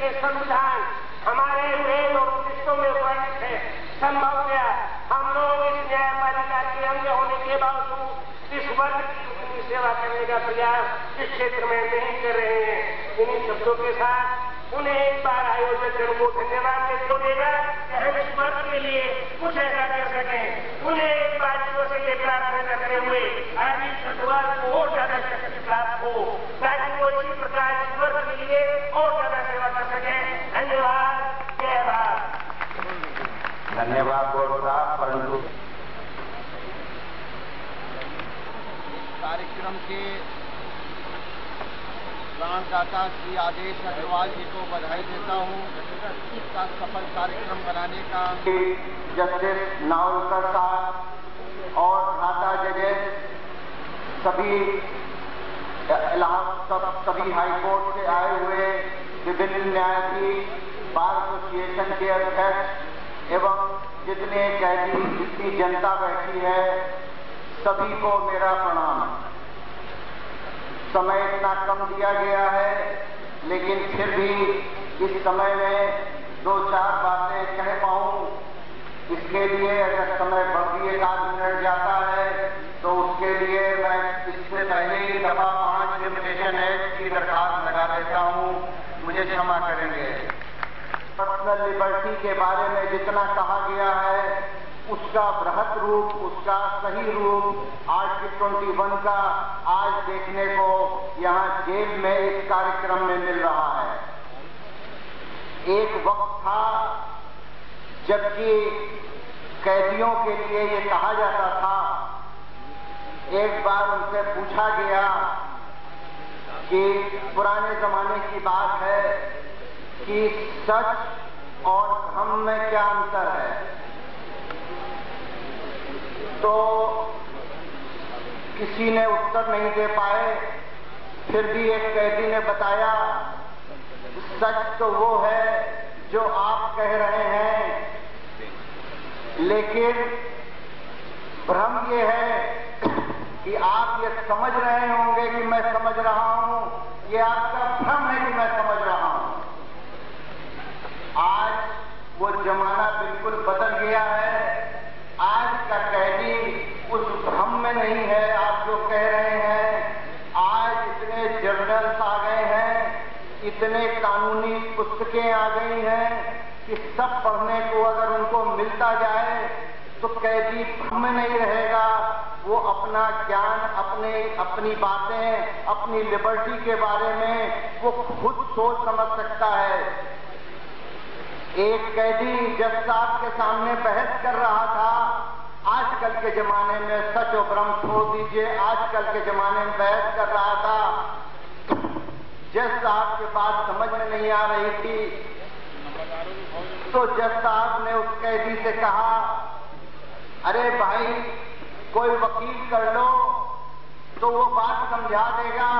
ये संविधान हमारे वेद और उपनिषदों में वर्णित है। संभवतः हम लोग इस न्यायपालिका के अंग होने के बावजूद इस वर्ग की सेवा करने का प्रयास इस क्षेत्र में नहीं कर रहे हैं। इन्हीं शब्दों के साथ उन्हें एक बार आयोजक जन को धन्यवाद देते देगा कि हम इस वर्ग के लिए कुछ ऐसा कर सकें। उन्हें एक बार से ये प्रार्थना करते हुए आदि शुक्रवार को और ज्यादा शक्ति प्राप्त हो ताकि वो इसी प्रकार इस वर्ग के लिए और ज्यादा सेवा कर सके। धन्यवाद। जय भारत। धन्यवाद गौरव साहब। परंतु कार्यक्रम के प्राणदाता श्री आदेश अग्रवाल जी को बधाई देता हूँ इसका सफल कार्यक्रम बनाने का। जस्टिस नावलकर साहब और भ्राता जजेस सभी सभी हाईकोर्ट से आए हुए विभिन्न न्यायाधीश, बार एसोसिएशन के अध्यक्ष एवं जितने कैदी, जितनी जनता बैठी है, सभी को मेरा प्रणाम। समय इतना कम दिया गया है, लेकिन फिर भी इस समय में दो चार बातें कह पाऊं, इसके लिए अगर समय बढ़ भी 1 मिनट जाता है तो उसके लिए मैं इससे पहले ही दफा 5 लिमिटेशन एक्ट की दरखास्त लगा देता हूं, मुझे क्षमा करेंगे। पर्सनल लिबर्टी के बारे में जितना कहा गया है उसका बृहत रूप, उसका सही रूप आर्टिकल 21 का आज देखने को यहाँ जेल में इस कार्यक्रम में मिल रहा है। एक वक्त था जबकि कैदियों के लिए ये कहा जाता था, एक बार उनसे पूछा गया कि पुराने जमाने की बात है कि सच और भ्रम में क्या अंतर है, तो किसी ने उत्तर नहीं दे पाए। फिर भी एक कैदी ने बताया, सच तो वो है जो आप कह रहे हैं, लेकिन भ्रम ये है कि आप ये समझ रहे होंगे कि मैं समझ रहा हूं, ये आपका भ्रम है कि मैं समझ रहा हूं। आज वो जमाना बिल्कुल बदल गया है। आज का कैदी उस भ्रम में नहीं है आप जो कह रहे हैं। आज इतने जर्नल्स आ गए हैं, इतने कानूनी पुस्तकें आ गई हैं कि सब पढ़ने को अगर उनको मिलता जाए तो कैदी भ्रम में नहीं रहेगा। वो अपना ज्ञान, अपनी बातें, अपनी लिबर्टी के बारे में वो खुद सोच समझ सकता है। एक कैदी जज साहब के सामने बहस कर रहा था। आजकल के जमाने में सच और भ्रम छोड़ दीजिए, आजकल के जमाने में बहस कर रहा था। जज साहब के बात समझ में नहीं आ रही थी, तो जज साहब ने उस कैदी से कहा, अरे भाई कोई वकील कर लो तो वो बात समझा देगा।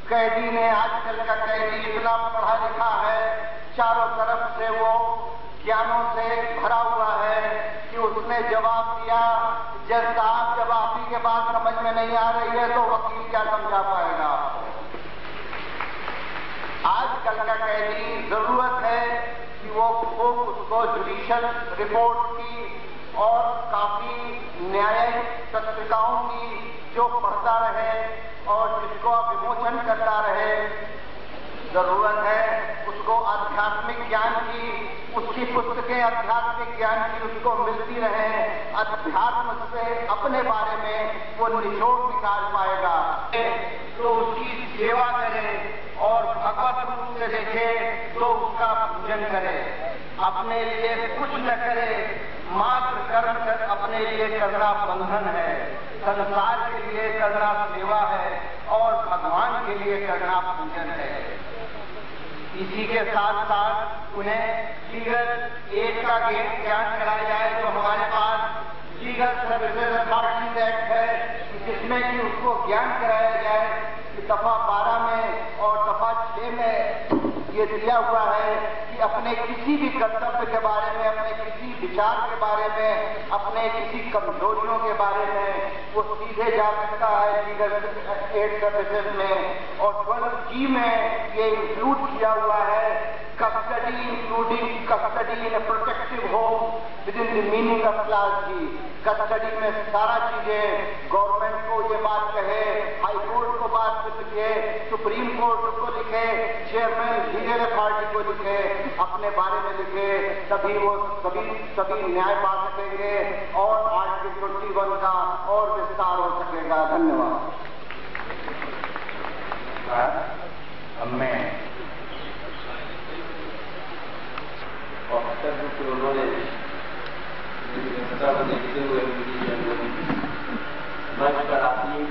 कैदी ने, आजकल का कैदी इतना पढ़ा लिखा है, चारों तरफ से वो ज्ञानों से भरा हुआ है कि उसने जवाब दिया, जज साहब जब आप ही के बात समझ में नहीं आ रही है तो वकील क्या समझा पाएगा। आजकल का कैदी जरूरत है कि वो उसको जुडिशियल रिपोर्ट की और काफी न्यायिक पत्रिकाओं की जो पढ़ता रहे और जिसको विमोचन करता रहे। जरूरत है उसको आध्यात्मिक ज्ञान की, उसकी पुस्तकें आध्यात्मिक ज्ञान की उसको मिलती रहे। अध्यात्म से अपने बारे में वो निचोड़ निकाल पाएगा। तो उसकी सेवा करें और भगवत रूप से देखे तो उसका पूजन करे। अपने लिए कुछ न करे, मात्र कर्म कर अपने लिए करना बंधन है, संसार के लिए करना सेवा है और भगवान के लिए करना पूजन है। इसी के साथ साथ उन्हें लीगल एड का ज्ञान कराया जाए। तो हमारे पास लीगल सर्विसेज अथॉरिटीज एक्ट है जिसमें कि उसको ज्ञान कराया जाए कि दफा 12 में और दफा 6 में ये दिया हुआ है कि अपने किसी भी कर्तव्य के बारे में, अपने किसी विचार के बारे में, अपने किसी कमजोरियों के बारे में वो सीधे जा सकता है लीगल एड सर्विसेज में। और 12G में ये इंक्लूड किया हुआ है custody, including custody in a protective home within the meaning of Clause G. Custody में सारा चीजें गवर्नमेंट को ये बात कहे, हाई कोर्ट को बात लिखे, सुप्रीम कोर्ट को लिखे, चेयरमैन लीगल अथॉरिटी को लिखे, अपने बारे में लिखे, तभी वो सभी न्याय पा सकेंगे और आर्टिकल 21 का और विस्तार हो सकेगा। धन्यवाद। मैं उन्होंने देखते हुए मंच पर आती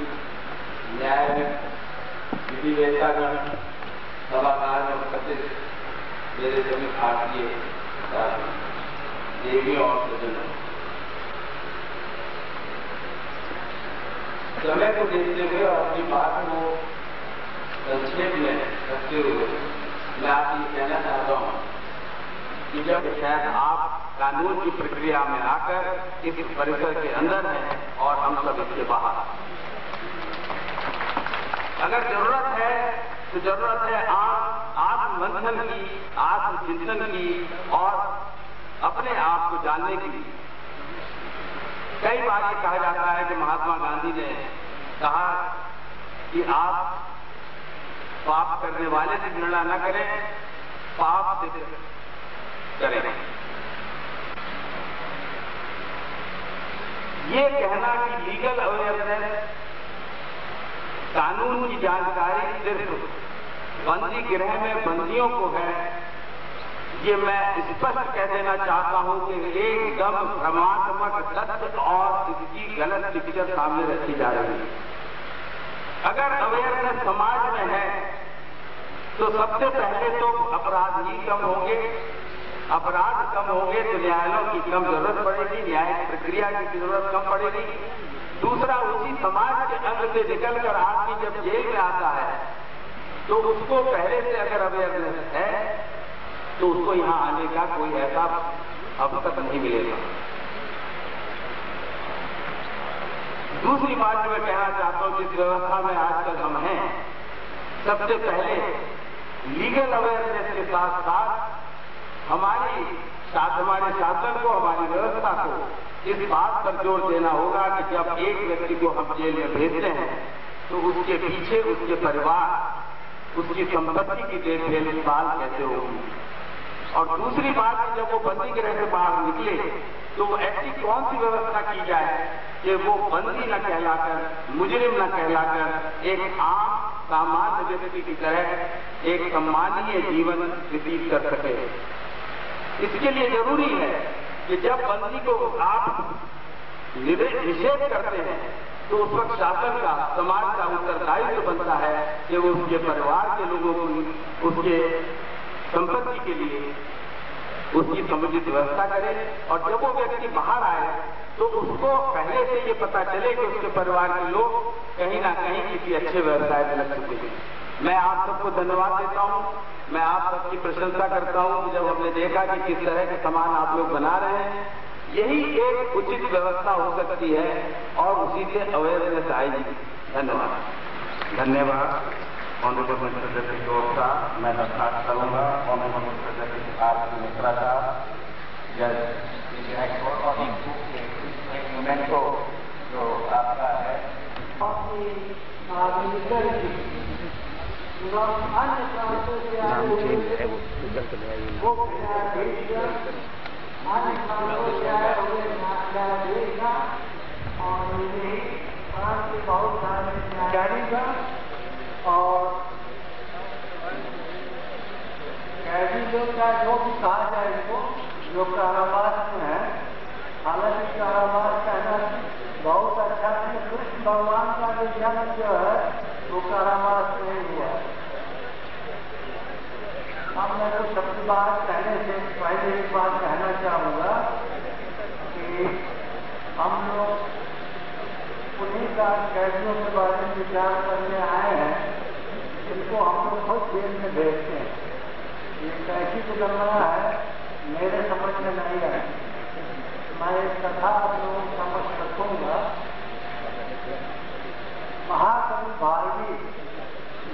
न्याय विधि वेतागण सभागार में उपस्थित मेरे सभी भारतीय देवियों और सज्जनों, समय को देखते हुए और अपनी बात को संक्षेप में रखते हुए मैं आपसे कहना चाहता हूं कि जब शायद आप कानून की प्रक्रिया में आकर इस परिसर के अंदर हैं और हम सब इसके बाहर, अगर जरूरत है तो जरूरत है आत्ममंथन की, आत्मचिंतन की और अपने आप को जानने की। कई बार ये कहा जाता है कि महात्मा गांधी ने कहा कि आप पाप करने वाले से घृणा न करें, पाप से करें। ये कहना कि लीगल अवेयरनेस, कानून की जानकारी सिर्फ बंदी गृह में बंदियों को है, ये मैं स्पष्ट कह देना चाहता हूं कि एकदम भ्रमात्मक तथ्य और इसकी गलत पिक्चर सामने रखी जा रही है। अगर अवेयरनेस समाज में है तो सबसे पहले तो अपराध ही कम होंगे, अपराध कम होंगे तो न्यायालयों की कम जरूरत पड़ेगी, न्यायिक प्रक्रिया की जरूरत कम पड़ेगी। दूसरा, उसी समाज के अंग से निकलकर आदमी जब जेल में आता है तो उसको पहले से अगर अवेयरनेस है तो उसको यहां आने का कोई ऐसा अवसर नहीं मिलेगा। दूसरी बात जो मैं कहना चाहता हूं, जिस व्यवस्था में आजकल हम हैं, सबसे पहले लीगल अवेयरनेस के साथ साथ हमारे शासन को, हमारी व्यवस्था को इस बात पर जोर देना होगा कि जब एक व्यक्ति को हम जेल में भेजते हैं तो उसके पीछे उसके परिवार, उसकी संपत्ति की देखभाल कैसे होगी। और दूसरी बात, जब वो बंदी गृह से बाहर निकले तो ऐसी कौन सी व्यवस्था की जाए कि वो बंदी न कहलाकर, मुजरिम न कहलाकर एक आम सामान्य व्यक्ति की तरह एक सम्मानीय जीवन व्यतीत कर सके। इसके लिए जरूरी है कि जब बंदी को आप निषेध करते हैं तो उस वक्त शासन का, समाज का उत्तरदायित्व बनता है कि वो उसके परिवार के लोगों को उसके संपत्ति के लिए उसकी समुचित व्यवस्था करे। और जब वो व्यक्ति बाहर आए तो उसको पहले से ये पता चले कि उसके परिवार के लोग कहीं ना कहीं किसी अच्छे व्यवसाय में लग चुके हैं। मैं आप सबको धन्यवाद देता हूं, मैं आप सबकी प्रशंसा करता हूं कि जब हमने देखा कि किस तरह के सामान आप लोग बना रहे हैं, यही एक उचित व्यवस्था हो सकती है और उसी से अवेयरनेस आएगी। धन्यवाद। धन्यवाद ऑनरेबल मिस्टर जस्टिस जोर साहब। मैं दरखास्त करूंगा honourable mister justice R Mishra साहब, जज को जो आपका है अन्य प्रांतों से आए हुए और प्रांत के बहुत सारे न्यायाधीश और कैदियों का जो भी कहा जाए इनको, जो कारावास में है, हालांकि कारावास कहना बहुत अच्छा है, कृष्ण भगवान का भी जन्म जो है वो कारावास में ही हुआ। अब मैं कुछ अपनी बात कहने से पहले एक बात कहना चाहूंगा कि हम लोग उन्हीं का कैदियों के बारे में विचार करने आए हैं जिनको हम लोग खुद जेल में भेजते हैं। ये कैसी विडंबना है, मेरे समझ में नहीं आए। मैं एक कथा आप लोगों को समझ सकूंगा। महाकवि भारती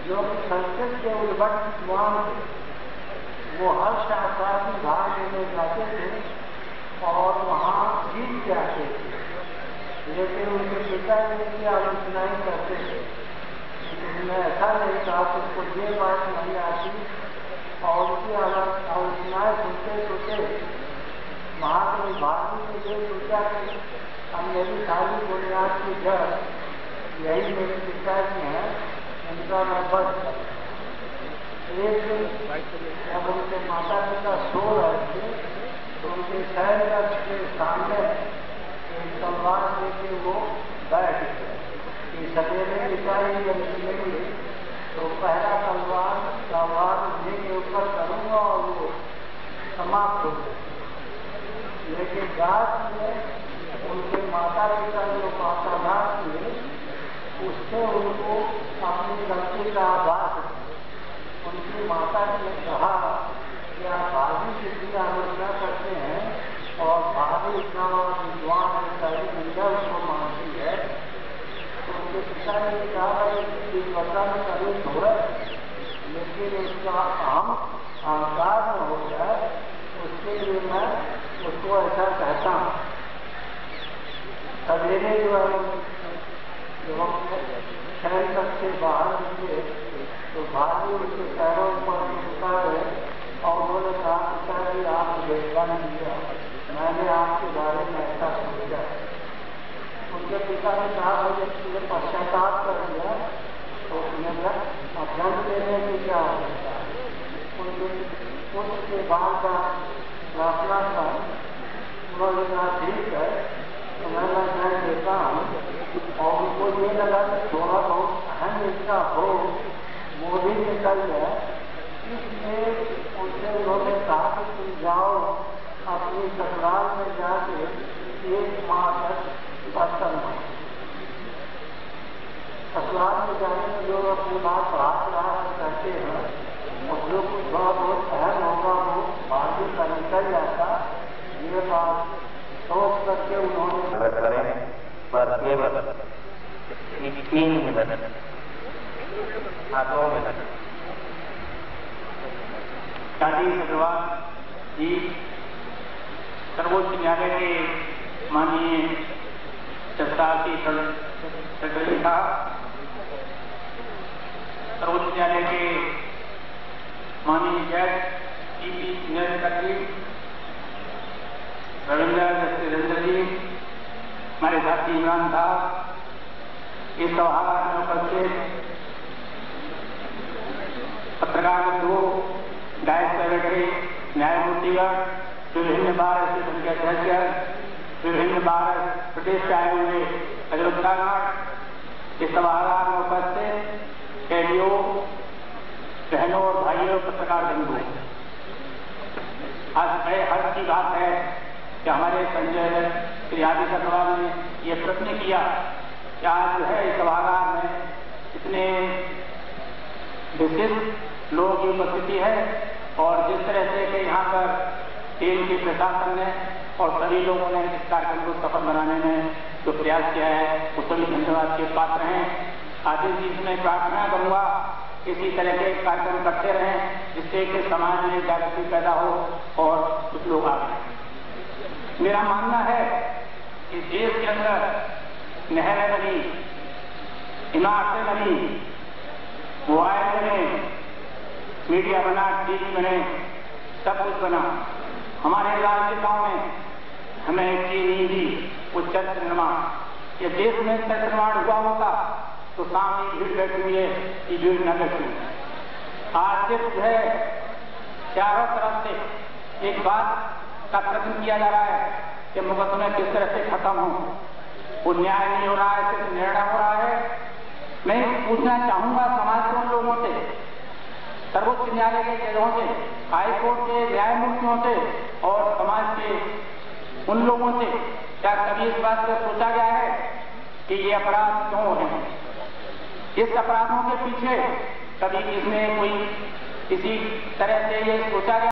जो कि संस्कृत के उद्भट विद्वान थे, वो हर शास्त्रार्थ में भाग लेने जाते थे और वहाँ जीत के आते थे, लेकिन उनके पिता की आलोचनाएं करते थे। उन्होंने ऐसा नहीं कहा कि उसको ये बात नहीं आती, और उसकी आलोचनाएं सुनते सुनते महाकवि भारती ने ये सोचा कि अब मेरी सारी बुनियाद की जड़ यही मेरे पिताजी हैं, उनका मैं बच करूँ। एक दिन जब उनके माता पिता सो रहे थे तो उनके शहर के सामने एक तलवार लेके वो बैठ गए कि सवेरे पिताजी जब मिलेंगे तो पहला तलवार लेके ऊपर करूँगा और वो समाप्त हो गए। लेकिन रात में उनके माता पिता जो वार्तालाप किए उससे उनको अपनी गलती का आभास। उनकी माता ने कहा कि आप भाभी कितनी आलोचना करते हैं और भाभी इतना विद्वान है, सारी दुनिया उसको मानती है। तो उनके पिता ने कहा कि इस वर्षा में कभी हो रहा है, लेकिन उसका अहम अहंकार न हो जाए उसके लिए मैं उसको ऐसा कहता हूँ। सवेरे जो शहर तक से बाहर निकले तो भाभी उनके पैरों पर उठा गए और उन्होंने कहा पिताजी आप देखा नहीं दिया, मैंने आपके बारे में ऐसा सोचा। उनके पिता ने कहा मुझे पश्चाताप कर दिया तो उन्हें अध्ययन देने की क्या आवश्यकता है। उनके पुत्र के बाद का प्रार्थना था, उन्होंने कहा ठीक है तो मैं अध्ययन देता हूँ। और उनको ये लगा कि थोड़ा बहुत अहम इसका हो वो भी निकल गया, इसलिए उनसे उन्होंने कहा कि तुम जाओ अपनी ससुराल में जाके 1 माह तक बर्तन हो। ससुराल में जाने में लोग अपनी बात रात कहते हैं और जो कुछ थोड़ा बहुत अहम होगा वो भाभी का निकल जाता। ये बात सोच करके उन्होंने करें पर केवल 3 मिनट, 2 मिनट। शादी सलवार जी सर्वोच्च न्यायालय के माननीय जस्टिस सेक्रेटरी साहब, सर्वोच्च न्यायालय के माननीय जज टीपी सेक्रेटरी रविंद्र जी, हमारे साथी इमरान साहब, इस सभागार में उपस्थित पत्रकार बंधु, डायस सेक्रेटरी, न्यायमूर्तिगण, विभिन्न बार एसोसिएशन के अध्यक्ष, विभिन्न बार प्रदेश से आए हुए अधिवक्तागण, इस सभागार में उपस्थित कैदियों, बहनों और भाइयों, पत्रकार बंधु, आज बड़े हर्ष की बात है कि हमारे संजय श्री आदित्य अग्रवाल ने यह प्रश्न किया कि आज जो है इस सभागार में इतने विशिष्ट लोगों की उपस्थिति है और जिस तरह से कि यहाँ पर टीम की प्रशासन ने और सभी लोगों ने इस कार्यक्रम को सफल बनाने में जो प्रयास किया है वो सभी धन्यवाद के पात्र हैं। आदित्य जी से मैं प्रार्थना करूंगा इसी तरह के कार्यक्रम करते रहें जिससे कि समाज में जागृति पैदा हो और कुछ लोग आगे। मेरा मानना है कि देश के अंदर नहरें बनी, इमारतें बनी, मोबाइल बने, मीडिया बना, टीवी बने, सब कुछ बना। हमारे राजनेताओं ने हमें एक चीज नहीं दी, वो चरित्र निर्माण। ये देश में चरित्र निर्माण हुआ होता तो सामने भीड़ बैठी हुई है, ये भीड़ न बैठी। आज सिर्फ है चारों तरफ से एक बात का प्रश्न किया जा रहा है कि मुकदमे किस तरह से खत्म हो। वो न्याय नहीं हो रहा है, सिर्फ निर्णय हो रहा है। मैं पूछना चाहूंगा समाज के उन लोगों से, सर्वोच्च न्यायालय के जजों से, हाईकोर्ट के न्यायमूर्तियों से और समाज के उन लोगों से, क्या कभी इस बात पर सोचा गया है कि ये अपराध क्यों हो रहे हैं? इस अपराधों के पीछे कभी किसने कोई किसी तरह से ये सोचा गया